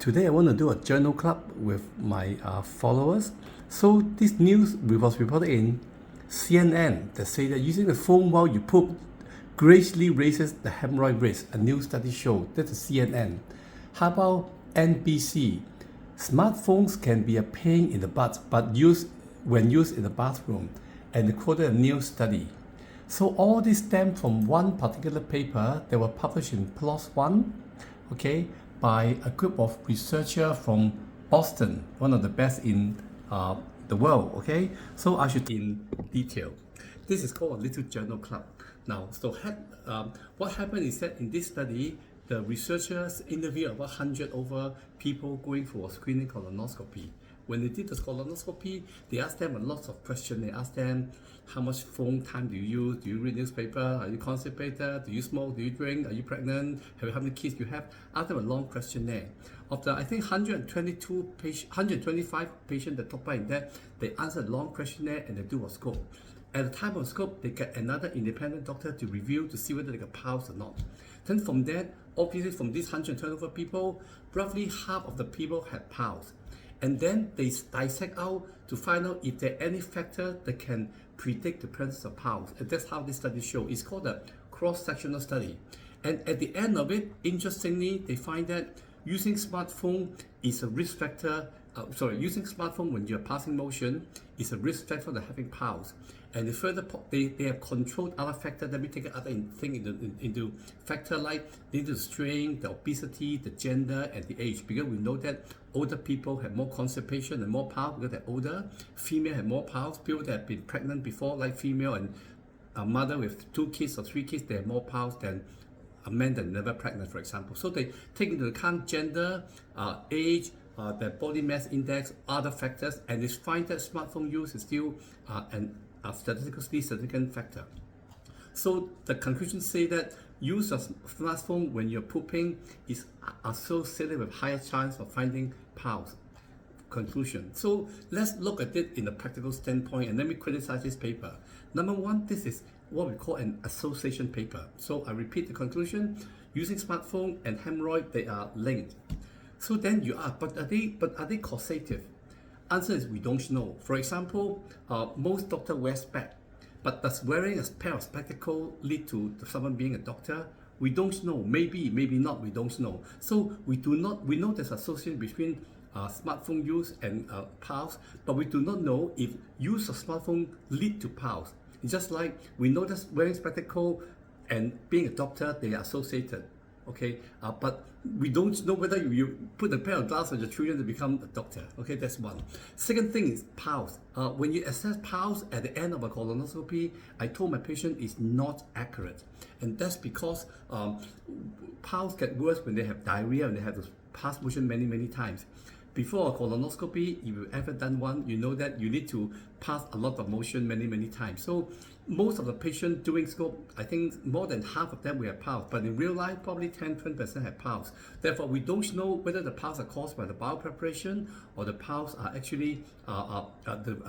Today I want to do a journal club with my followers. So this news was reported in CNN that say that using the phone while you poop greatly raises the hemorrhoid risk. A new study showed. That's a CNN. How about NBC? Smartphones can be a pain in the butt, but when used in the bathroom. And they quoted a new study. So all this stemmed from one particular paper that was published in PLOS One, okay, by a group of researchers from Boston, one of the best in the world, okay? So I should in detail. This is called a little journal club. Now, so what happened is that in this study, the researchers interviewed about 100 over people going for a screening colonoscopy. When they did the colonoscopy, they asked them a lot of questions. They asked them, how much phone time do you use? Do you read newspaper? Are you constipated? Do you smoke? Do you drink? Are you pregnant? How many kids you have? Asked them a long questionnaire. Of the, I think, 125 patients that took part in that, they answered a long questionnaire and they do a scope. At the time of scope, they get another independent doctor to review to see whether they got pulse or not. Then from that, obviously from these 124 people, roughly half of the people had pulse. And then they dissect out to find out if there are any factors that can predict the presence of pulse. And that's how this study shows. It's called a cross-sectional study. And at the end of it, interestingly, they find that using smartphone is a risk factor. Using smartphone when you're passing motion is a risk factor for having pulse. And they have controlled other factors. Let me take another thing into factor like the strain, the obesity, the gender, and the age. Because we know that older people have more constipation and more pulse because they're older. Female have more pulse. People that have been pregnant before, like female and a mother with 2 kids or 3 kids, they have more pulse than a man that never pregnant, for example. So they take into account gender, age, their body mass index, other factors, and they find that smartphone use is still a statistically significant factor. So the conclusions say that use of smartphone when you're pooping is associated with higher chance of finding pulse. Conclusion. So let's look at it in a practical standpoint, and let me criticize this paper. Number one, this is what we call an association paper. So I repeat the conclusion: using smartphone and hemorrhoid, they are linked. So then you ask, but are they causative? Answer is we don't know. For example, most doctors wear specs, but does wearing a pair of spectacles lead to someone being a doctor? We don't know. Maybe not. We don't know. So we know there's association between smartphone use and pulse, but we do not know if use of smartphone lead to pulse. It's just like we know that wearing spectacles and being a doctor, they are associated. Okay, but we don't know whether you put a pair of glasses on your children to become a doctor. Okay, that's one. Second thing is pulse. When you assess pulse at the end of a colonoscopy, I told my patient it's not accurate, and that's because pulse get worse when they have diarrhea and they have to pass motion many times. Before a colonoscopy, if you've ever done one, you know that you need to pass a lot of motion many times. So most of the patients doing scope, I think more than half of them will have pulse, but in real life, probably 10-20% have pulse. Therefore, we don't know whether the pulse are caused by the bowel preparation or the pulse are actually are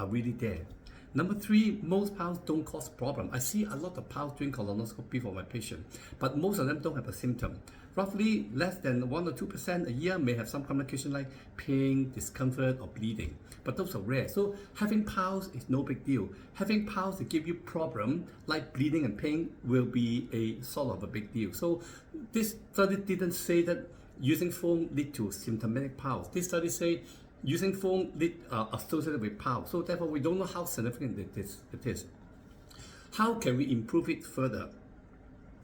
really there. Number three, most pulse don't cause problem. I see a lot of pulse during colonoscopy for my patient, but most of them don't have a symptom. Roughly less than 1 or 2% a year may have some complication like pain, discomfort, or bleeding, but those are rare. So having pulse is no big deal. Having pulse to give you problem like bleeding and pain will be a sort of a big deal. So this study didn't say that using phone lead to symptomatic pulse. This study say using phone associated with pulse. So therefore, we don't know how significant it is. How can we improve it further?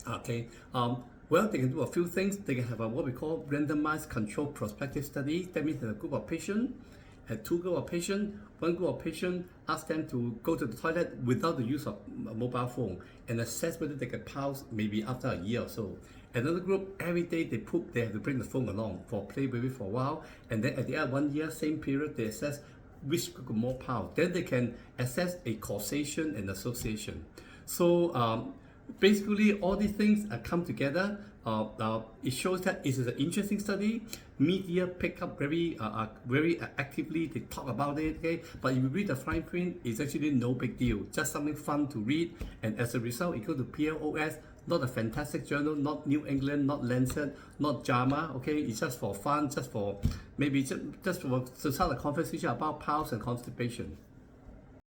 Okay. Well, they can do a few things. They can have what we call randomized controlled prospective study. That means that a group of patients, had 2 groups of patients, one group of patients ask them to go to the toilet without the use of a mobile phone and assess whether they get pulse maybe after a year or so. Another group, every day they poop, they have to bring the phone along for play with it for a while, and then at the end of 1 year, same period, they assess which group got more pulse. Then they can assess a causation and association. So basically, all these things come together. It shows that it is an interesting study. Media pick up very actively. They talk about it. Okay, but if you read the fine print, it's actually no big deal. Just something fun to read, and as a result, it goes to PLOS not a fantastic journal, not New England, not Lancet, not JAMA. Okay, it's just for fun, just for maybe just for to start a conversation about piles and constipation.